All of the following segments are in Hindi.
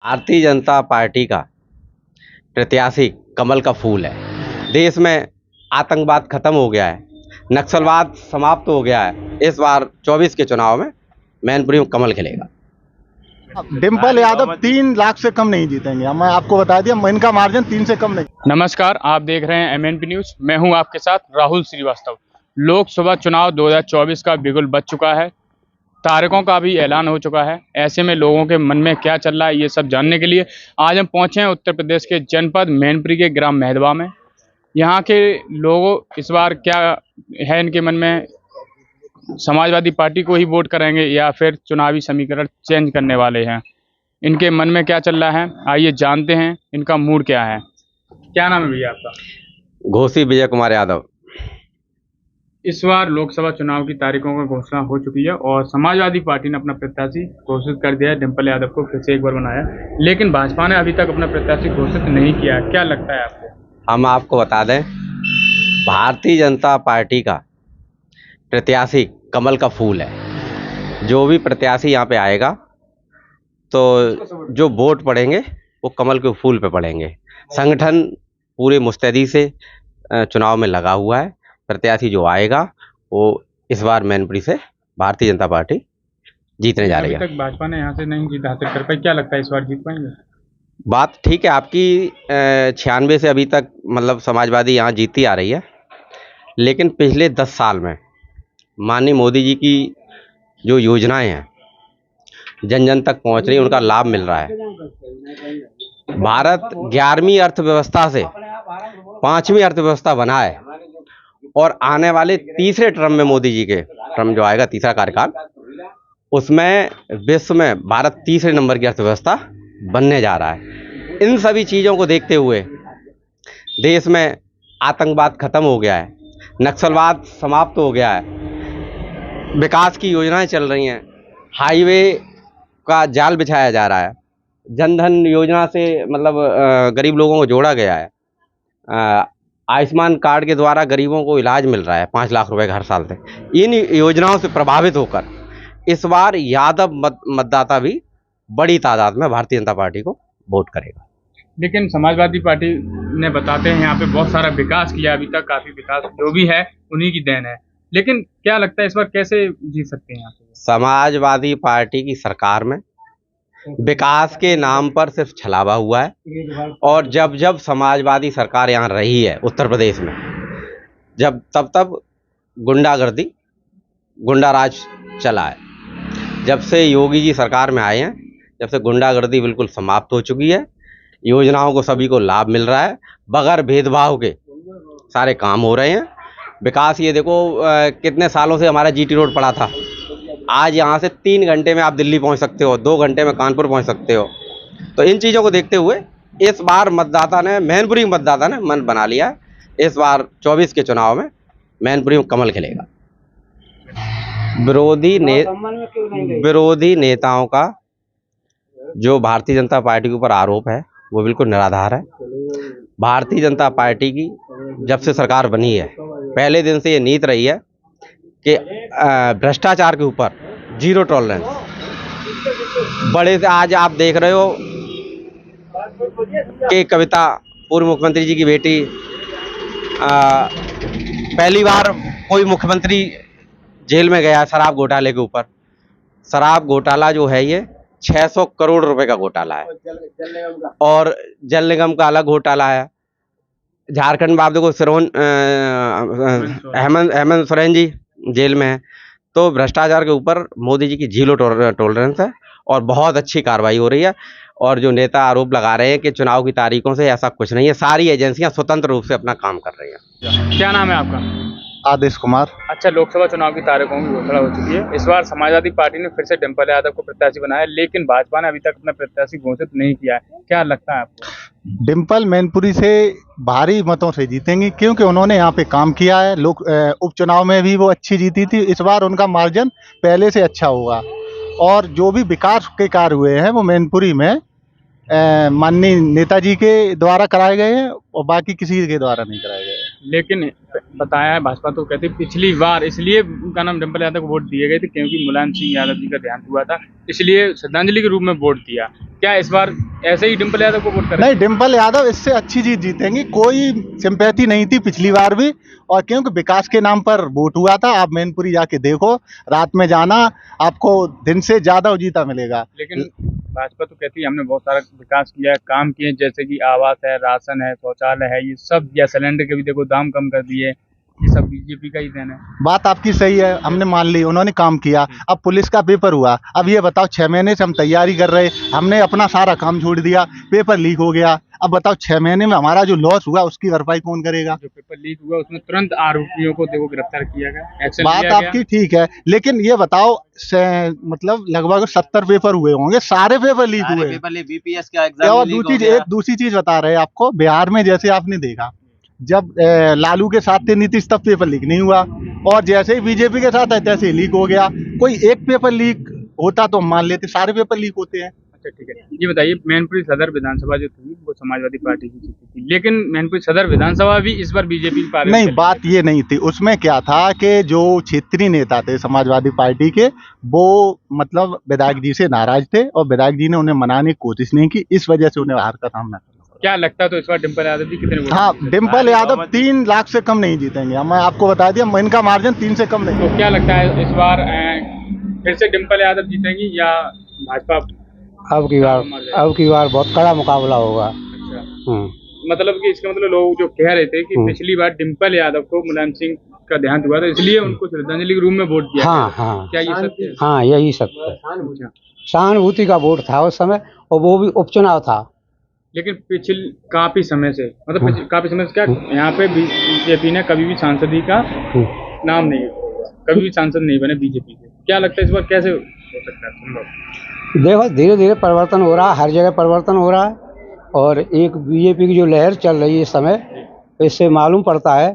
भारतीय जनता पार्टी का प्रत्याशी कमल का फूल है। देश में आतंकवाद खत्म हो गया है, नक्सलवाद समाप्त हो गया है। इस बार 24 के चुनाव में मैनपुरी में कमल खिलेगा। डिम्पल यादव 3 लाख से कम नहीं जीतेंगे। मैं आपको बता दिया, इनका मार्जिन 3 से कम नहीं। नमस्कार, आप देख रहे हैं MNP न्यूज। मैं हूं आपके साथ राहुल श्रीवास्तव। लोकसभा चुनाव 2024 का बिगुल बज चुका है, तारीखों का भी ऐलान हो चुका है। ऐसे में लोगों के मन में क्या चल रहा है, ये सब जानने के लिए आज हम पहुंचे हैं उत्तर प्रदेश के जनपद मैनपुरी के ग्राम मेहदवा में। यहाँ के लोगों इस बार क्या है इनके मन में, समाजवादी पार्टी को ही वोट करेंगे या फिर चुनावी समीकरण चेंज करने वाले हैं, इनके मन में क्या चल रहा है, आइए जानते हैं इनका मूड क्या है। क्या नाम है भैया आपका? घोसी विजय कुमार यादव। इस बार लोकसभा चुनाव की तारीखों का घोषणा हो चुकी है और समाजवादी पार्टी ने अपना प्रत्याशी घोषित कर दिया है। डिम्पल यादव को फिर से एक बार बनाया, लेकिन भाजपा ने अभी तक अपना प्रत्याशी घोषित नहीं किया। क्या लगता है आपको? हम आपको बता दें, भारतीय जनता पार्टी का प्रत्याशी कमल का फूल है। जो भी प्रत्याशी यहाँ पे आएगा तो जो वोट पड़ेंगे वो कमल के फूल पे पड़ेंगे। संगठन पूरे मुस्तैदी से चुनाव में लगा हुआ है। प्रत्याशी जो आएगा वो इस बार मैनपुरी से भारतीय जनता पार्टी जीतने जा रही है। अभी तक भाजपा ने यहाँ से नहीं जीत हासिल कर पाई, क्या लगता है इस बार जीत पाएंगे? बात ठीक है आपकी। 96 से अभी तक मतलब समाजवादी यहाँ जीतती आ रही है, लेकिन पिछले 10 साल में माननीय मोदी जी की जो योजनाएं हैं जन जन तक पहुँच रही है, उनका लाभ मिल रहा है। भारत 11वीं अर्थव्यवस्था से 5वीं अर्थव्यवस्था बना है और आने वाले तीसरे टर्म में मोदी जी के टर्म जो आएगा, तीसरा कार्यकाल, उसमें विश्व में भारत तीसरे नंबर की अर्थव्यवस्था बनने जा रहा है। इन सभी चीज़ों को देखते हुए देश में आतंकवाद खत्म हो गया है, नक्सलवाद समाप्त हो गया है, विकास की योजनाएं चल रही हैं, हाईवे का जाल बिछाया जा रहा है, जन धन योजना से मतलब गरीब लोगों को जोड़ा गया है, आयुष्मान कार्ड के द्वारा गरीबों को इलाज मिल रहा है 5 लाख रुपए हर साल से। इन योजनाओं से प्रभावित होकर इस बार यादव मतदाता भी बड़ी तादाद में भारतीय जनता पार्टी को वोट करेगा। लेकिन समाजवादी पार्टी ने बताते हैं यहाँ पे बहुत सारा विकास किया, अभी तक काफी विकास जो भी है उन्हीं की देन है, लेकिन क्या लगता है इस बार कैसे जीत सकते हैं यहाँ पे? समाजवादी पार्टी की सरकार में विकास के नाम पर सिर्फ छलावा हुआ है, और जब जब समाजवादी सरकार यहाँ रही है उत्तर प्रदेश में, तब गुंडागर्दी, गुंडा राज चला है। जब से योगी जी सरकार में आए हैं, जब से गुंडागर्दी बिल्कुल समाप्त हो चुकी है। योजनाओं को सभी को लाभ मिल रहा है, बगैर भेदभाव के सारे काम हो रहे हैं। विकास ये देखो, कितने सालों से हमारा GT रोड पड़ा था, आज यहाँ से 3 घंटे में आप दिल्ली पहुँच सकते हो, 2 घंटे में कानपुर पहुँच सकते हो। तो इन चीज़ों को देखते हुए इस बार मैनपुरी मतदाता ने मन बना लिया है। इस बार 24 के चुनाव में मैनपुरी में कमल खिलेगा। विरोधी नेताओं का जो भारतीय जनता पार्टी के ऊपर आरोप है वो बिल्कुल निराधार है। भारतीय जनता पार्टी की जब से सरकार बनी है, पहले दिन से ये नीति रही है कि भ्रष्टाचार के ऊपर जीरो टॉलरेंस। बड़े से आज आप देख रहे हो कि कविता, पूर्व मुख्यमंत्री जी की बेटी, पहली बार कोई मुख्यमंत्री जेल में गया शराब घोटाले के ऊपर। शराब घोटाला जो है ये 600 करोड़ रुपए का घोटाला है, और जल निगम का अलग घोटाला है। झारखंड में आप देखो हेमंत सोरेन जी जेल में है। तो भ्रष्टाचार के ऊपर मोदी जी की जीरो टॉलरेंस है और बहुत अच्छी कार्रवाई हो रही है। और जो नेता आरोप लगा रहे हैं कि चुनाव की तारीखों से, ऐसा कुछ नहीं है। सारी एजेंसियां स्वतंत्र रूप से अपना काम कर रही हैं। क्या नाम है आपका? आदेश कुमार। अच्छा, लोकसभा चुनाव की तारीखों की घोषणा हो चुकी है। इस बार समाजवादी पार्टी ने फिर से डिम्पल यादव को प्रत्याशी बनाया, लेकिन भाजपा ने अभी तक अपना प्रत्याशी घोषित नहीं किया है। क्या लगता है आपको? डिम्पल मैनपुरी से भारी मतों से जीतेंगी, क्योंकि उन्होंने यहाँ पे काम किया है। उपचुनाव में भी वो अच्छी जीती थी। इस बार उनका मार्जिन पहले से अच्छा होगा, और जो भी विकास के कार्य हुए हैं वो मैनपुरी में माननीय नेताजी के द्वारा कराए गए हैं और बाकी किसी के द्वारा नहीं कराए गए हैं। लेकिन बताया है भाजपा तो कहती पिछली बार इसलिए उनका नाम डिम्पल यादव को वोट दिए गए थे क्योंकि मुलायम सिंह यादव जी का देहांत हुआ था, इसलिए श्रद्धांजलि के रूप में वोट दिया। क्या इस बार ऐसे ही डिम्पल यादव को वोट करें? नहीं, डिम्पल यादव इससे अच्छी जीत जीतेंगी, कोई सिंपैथी नहीं थी पिछली बार भी। और क्योंकि विकास के नाम पर वोट हुआ था, आप मैनपुरी जाके देखो, रात में जाना, आपको दिन से ज्यादा जीता मिलेगा। लेकिन भाजपा तो कहती है हमने बहुत सारा विकास किया है, काम किए, जैसे कि आवास है, राशन है, शौचालय है, ये सब, या सिलेंडर के भी देखो दाम कम कर दिए, ये सब बीजेपी का ही देन है। बात आपकी सही है, हमने मान ली, उन्होंने काम किया। अब पुलिस का पेपर हुआ, अब ये बताओ 6 महीने से हम तैयारी कर रहे, हमने अपना सारा काम छोड़ दिया, पेपर लीक हो गया। अब बताओ 6 महीने में हमारा जो लॉस हुआ उसकी भरपाई कौन करेगा? जो पेपर लीक हुआ उसमें तुरंत आरोपियों को देखो गिरफ्तार किया गया, एक्शन बात लिया आपकी ठीक है, लेकिन ये बताओ मतलब लगभग 70 पेपर हुए होंगे, सारे पेपर लीक हुए। बीपीएस का और दूसरी चीज बता रहे हैं आपको, बिहार में जैसे आपने देखा, जब लालू के साथ थे नीतीश तब पेपर लीक नहीं हुआ, और जैसे ही बीजेपी के साथ है तैसे ही लीक हो गया। कोई एक पेपर लीक होता तो मान लेते, सारे पेपर लीक होते हैं। अच्छा ठीक है, ये बताइए मैनपुरी सदर विधानसभा जो थी वो समाजवादी पार्टी की जीती थी, लेकिन मैनपुरी सदर विधानसभा भी इस बार बीजेपी की पार्टी नहीं, बात ये नहीं थी, उसमें क्या था कि जो क्षेत्रीय नेता थे समाजवादी पार्टी के, वो मतलब विधायक जी से नाराज थे और विधायक जी ने उन्हें मनाने की कोशिश नहीं की, इस वजह से उन्हें हार का सामना करना। क्या लगता है तो इस बार डिम्पल यादव जी कितने वोट? हाँ, डिम्पल यादव 3 लाख से कम नहीं जीतेंगे, मैं आपको बता दिया, इनका मार्जिन 3 से कम नहीं। तो क्या लगता है इस बार फिर से डिम्पल यादव जीतेंगी या भाजपा? अब की बार बहुत कड़ा मुकाबला होगा। अच्छा, मतलब कि इसका मतलब लोग जो कह रहे थे कि पिछली बार डिम्पल यादव को मुलायम सिंह का देहांत हुआ था इसलिए उनको श्रद्धांजलि के रूप में वोट दिया। हाँ, क्या ये सत्य है? हाँ, यही सत्य है। सहानुभूति का वोट था उस समय, और वो भी उपचुनाव था। लेकिन पिछले काफी समय से, मतलब काफी समय से क्या यहाँ पे बीजेपी ने कभी भी सांसदी का नाम नहीं, कभी भी सांसद नहीं बने बीजेपी से। क्या लगता है इस बार कैसे हो सकता है संभव? देखो धीरे धीरे परिवर्तन हो रहा है, हर जगह परिवर्तन हो रहा है, और एक बीजेपी की जो लहर चल रही है इस समय, इससे मालूम पड़ता है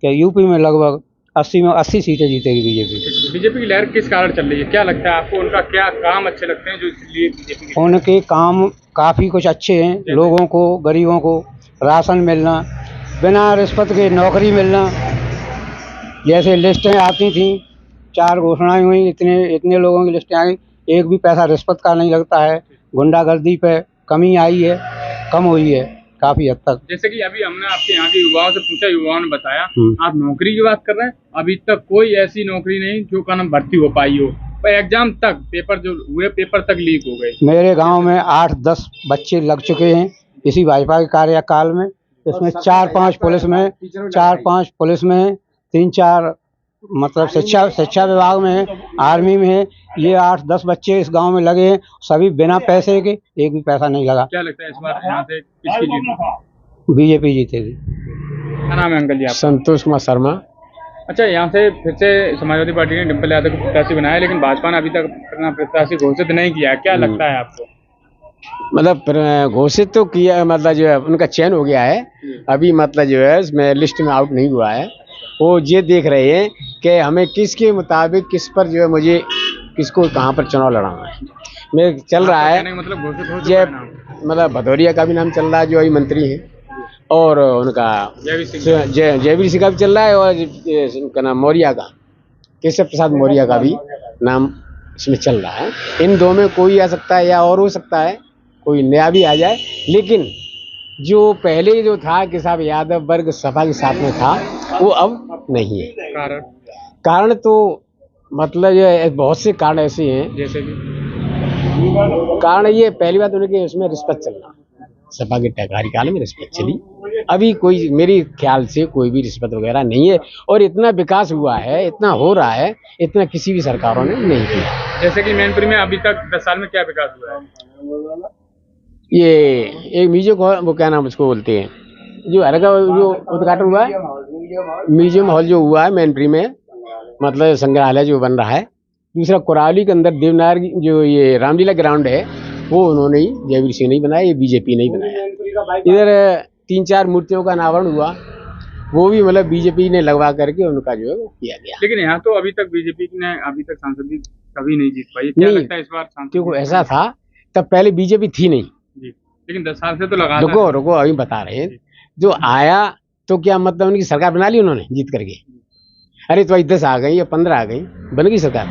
कि यूपी में लगभग 80 सीटें जीतेगी बीजेपी। बीजेपी की लहर किस कारण चल रही है? क्या लगता है आपको उनका क्या काम अच्छे लगते हैं जो इसलिए बीजेपी के? उनके काम काफ़ी कुछ अच्छे हैं, लोगों को, गरीबों को राशन मिलना, बिना रिश्वत के नौकरी मिलना, जैसे लिस्टें आती थी, 4 घोषणाएं हुई, इतने लोगों की लिस्टें आई, एक भी पैसा रिश्वत का नहीं लगता है, गुंडागर्दी पे कमी आई है, कम हुई है काफ़ी हद तक। जैसे कि अभी हमने आपके यहाँ के युवाओं से पूछा, युवाओं ने बताया, आप नौकरी की बात कर रहे हैं, अभी तक कोई ऐसी नौकरी नहीं जो का नाम भर्ती हो पाई हो, पर एग्जाम तक पेपर जो हुए पेपर तक लीक हो गए। मेरे गांव में 8-10 बच्चे लग चुके हैं इसी भाजपा के कार्यकाल में, इसमें 4-5 पुलिस में है, 3-4 मतलब शिक्षा विभाग में है, आर्मी में है। ये 8-10 बच्चे इस गांव में लगे हैं, सभी बिना पैसे के, एक भी पैसा नहीं लगा। क्या लगता है इस बार यहाँ से किसकी जीत? बीजेपी जीतेगी। क्या नाम है अंकल जी आपका? संतोष कुमार शर्मा। अच्छा, यहाँ से फिर से समाजवादी पार्टी ने डिम्पल यादव को प्रत्याशी बनाया, लेकिन भाजपा ने अभी तक अपना प्रत्याशी घोषित नहीं किया है। क्या लगता है आपको? मतलब घोषित तो किया, मतलब जो है उनका चयन हो गया है, अभी मतलब जो है इसमें लिस्ट में आउट नहीं हुआ है। वो ये देख रहे हैं कि हमें किसके मुताबिक किस पर जो है मुझे किसको कहाँ पर चुनाव लड़ाना है। मेरे चल रहा है मतलब घोषित हो ये, मतलब भदौरिया का भी नाम चल रहा है जो अभी मंत्री हैं, और उनका जयवीर सिंह का भी चल रहा है, और उनका नाम मौर्य का, केशव प्रसाद मौर्य का भी नाम इसमें चल रहा है। इन दो में कोई आ सकता है या और हो सकता है कोई नया भी आ जाए, लेकिन जो पहले जो था कि साहब यादव वर्ग सपा के साथ में था, वो अब नहीं है। कारण तो मतलब ये बहुत से कारण ऐसे हैं, जैसे कि कारण ये पहली बात उनके उसमें रिश्वत चलना, सपा के कार्यकाल में रिश्वत चली, अभी कोई मेरे ख्याल से कोई भी रिश्वत वगैरह नहीं है, और इतना विकास हुआ है, इतना हो रहा है, इतना किसी भी सरकारों ने नहीं किया। जैसे कि मैनपुरी में अभी तक 10 साल में क्या विकास हुआ है? ये एक म्यूजियम, वो क्या नाम उसको बोलते हैं, जो हरका जो उद्घाटन हुआ है, म्यूजियम हॉल जो हुआ है मैनपुरी में, मतलब संग्रहालय जो बन रहा है। दूसरा कुराली के अंदर देवनार जो ये रामलीला ग्राउंड है, वो उन्होंने ही, जयवीर सिंह नहीं बनाया, ये बीजेपी नहीं बनाया। इधर 3-4 मूर्तियों का अनावरण हुआ, वो भी मतलब बीजेपी ने लगवा करके उनका जो है वो किया गया। लेकिन यहाँ तो अभी तक बीजेपी ने अभी तक सांसद भी कभी नहीं जीत पाई। क्या लगता है इस बार सांसद? क्योंकि ऐसा था, तब पहले बीजेपी थी नहीं, जी, लेकिन 10 साल से तो लगा। रुको अभी बता रहे हैं, जो आया तो क्या मतलब उनकी सरकार बना ली उन्होंने जीत करके? अरे तो 10 आ गई या 15 आ गई, बन गई सरकार?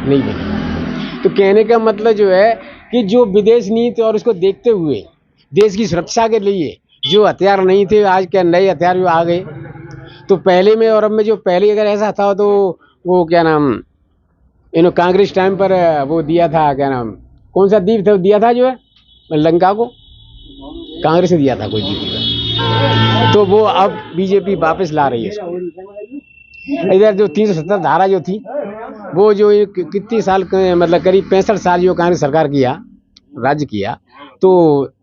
नहीं बनी। तो कहने का मतलब जो है कि जो विदेश नीति और उसको देखते हुए देश की सुरक्षा के लिए जो हथियार नहीं थे, आज क्या नए हथियार भी आ गए। तो पहले में और अब में जो पहले अगर ऐसा था तो वो क्या नाम, इन्होंने कांग्रेस टाइम पर वो दिया था, क्या नाम, कौन सा द्वीप था दिया था जो है लंका को, कांग्रेस ने दिया था कोई द्वीप, तो वो अब बीजेपी वापस ला रही है इसको। इधर जो 370 धारा जो थी वो जो कितनी साल मतलब करीब 65 साल जो कांग्रेस सरकार किया, राज्य किया, तो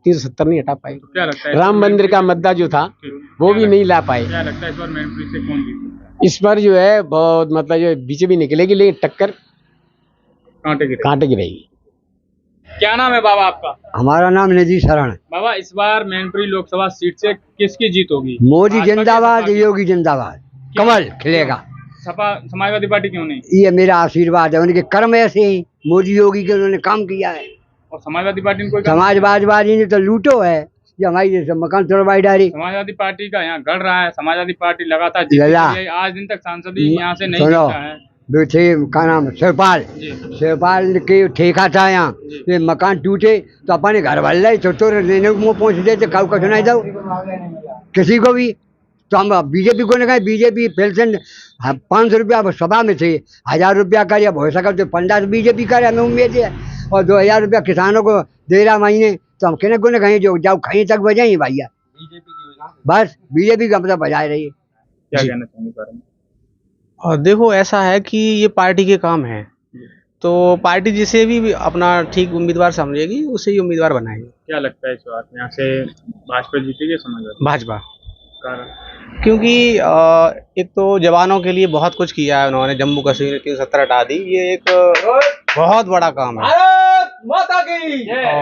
370 नहीं हटा पाए। क्या लगता है राम मंदिर का मुद्दा जो था वो भी नहीं ला पाए। क्या लगता है इस बार मैनपुरी से कौन जीतेगा? इस पर जो है बहुत मतलब जो बीजेपी निकलेगी, लेकिन टक्कर कांटे की कांटे की रहेगी। क्या नाम है बाबा आपका? हमारा नाम निधि शरण है। बाबा इस बार मैनपुरी लोकसभा सीट से किसकी जीत होगी? मोदी भाजपा की या जिंदाबाद, सपा की? योगी जिंदाबाद, कमल खिलेगा। सपा समाजवादी पार्टी क्यों नहीं? ये मेरा आशीर्वाद है, उनके कर्म ऐसे ही, मोदी योगी के उन्होंने काम किया है। और समाजवादी पार्टी ने कोई काम नहीं समाजवादी ने तो लूटो है, ये हमारी जैसे मकान तोड़वाई डाली। किया? समाजवादी पार्टी का यहाँ गढ़ रहा है, समाजवादी पार्टी लगातार जीत लला। रही है, आज दिन तक सांसद ही यहाँ से नहीं सुनो, जीता है। थे क्या नाम, शिवपाल, जी शिवपाल के ठेका था यहाँ, ये मकान टूटे तो अपने घर वाले तो देने को मुँह पहुँच देते, काउ का सुनाई दो किसी को भी। तो हम बीजेपी को ने कहा, बीजेपी पेंशन 500 रुपया सभा में थे, 1000 रुपया कर या हो सका तो 15 बीजेपी करे, हमें उम्मीद है। और 2000 रुपया किसानों को दे रहा महीने, तो हम कहने को ने कहीं जो जाओ कहीं तक बजाई भैया, बस बीजेपी का मतलब बजाए रही है। क्या कहना चाहेंगे इस बारे में? और देखो ऐसा है कि ये पार्टी के काम है, तो पार्टी जिसे भी अपना ठीक उम्मीदवार समझेगी उसे ही उम्मीदवार बनाएगी। क्या लगता है इस बार यहाँ से भाजपा जीतेगी या समाजवादी? भाजपा, कारण क्योंकि एक तो जवानों के लिए बहुत कुछ किया है उन्होंने, जम्मू कश्मीर 370 हटा दी, ये एक बहुत बड़ा काम है।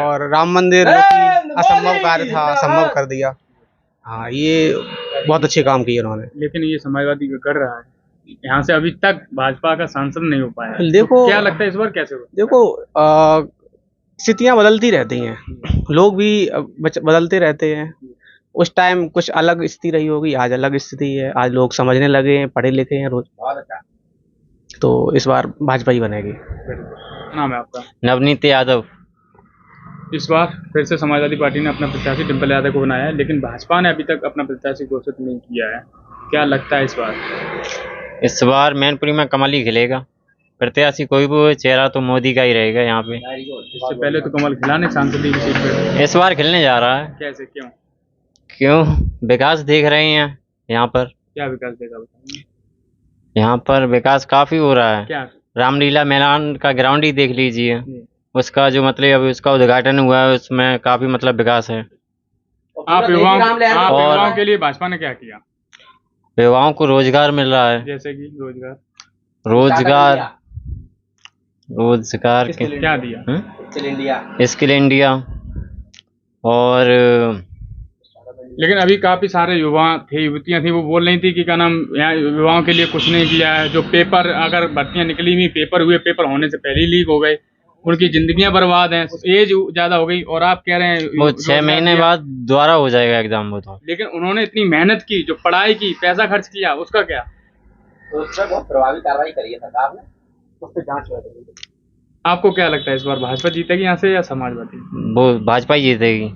और राम मंदिर जो कि असंभव कार्य था, संभव कर दिया। हाँ, ये बहुत अच्छे काम किए उन्होंने। लेकिन ये समाजवादी का कर रहा है, यहाँ से अभी तक भाजपा का सांसद नहीं हो पाया है। देखो- तो क्या लगता है इस बार कैसे होगा? देखो स्थितियां बदलती रहती हैं, लोग भी बदलते रहते हैं। उस टाइम कुछ अलग स्थिति रही होगी, आज अलग स्थिति है, आज लोग समझने लगे हैं, पढ़े लिखे हैं रोज, तो इस बार भाजपा ही बनेगी। नाम है आपका? नवनीत यादव। इस बार फिर से समाजवादी पार्टी ने अपना प्रत्याशी डिम्पल यादव को बनाया है, लेकिन भाजपा ने अभी तक अपना प्रत्याशी घोषित नहीं किया है। क्या लगता है इस बार? इस बार मैनपुरी में कमल ही खिलेगा, प्रत्याशी कोई भी हो, चेहरा तो मोदी का ही रहेगा यहाँ पे। इससे पहले तो कमल खिलाने सांसद की सीट पे, इस बार खिलने जा रहा है। कैसे क्यों? क्यों? विकास देख रहे हैं यहाँ पर, क्या विकास देगा बताइए? यहाँ पर विकास काफी हो रहा है। क्या? रामलीला मैदान का ग्राउंड ही देख लीजिए, जी। उसका जो मतलब अभी उसका उद्घाटन हुआ है, उसमें काफी मतलब विकास है। आप युवाओं के लिए भाजपा ने क्या किया? युवाओं को रोजगार मिल रहा है, जैसे कि रोजगार रोजगार के क्या दिया? Skill India. और लेकिन अभी काफी सारे युवा थे, युवतियां थी, वो बोल रही थी कि क्या नाम, यहाँ युवाओं के लिए कुछ नहीं किया है। जो पेपर, अगर भर्तियां निकली हुई, पेपर हुए, पेपर होने से पहले ही लीक हो गए, उनकी जिंदगियां बर्बाद हैं, एज ज्यादा हो गई, और आप कह रहे हैं वो 6 महीने बाद दोबारा हो जाएगा एग्जाम वो तो। लेकिन उन्होंने इतनी मेहनत की, जो पढ़ाई की, पैसा खर्च किया, उसका क्या? उस पर बहुत प्रभावी कार्रवाई करी है सरकार ने, उस पर जांच हो रही है। आपको क्या लगता है इस बार भाजपा जीतेगी यहाँ से या समाजवादी? वो भाजपा ही जीतेगी।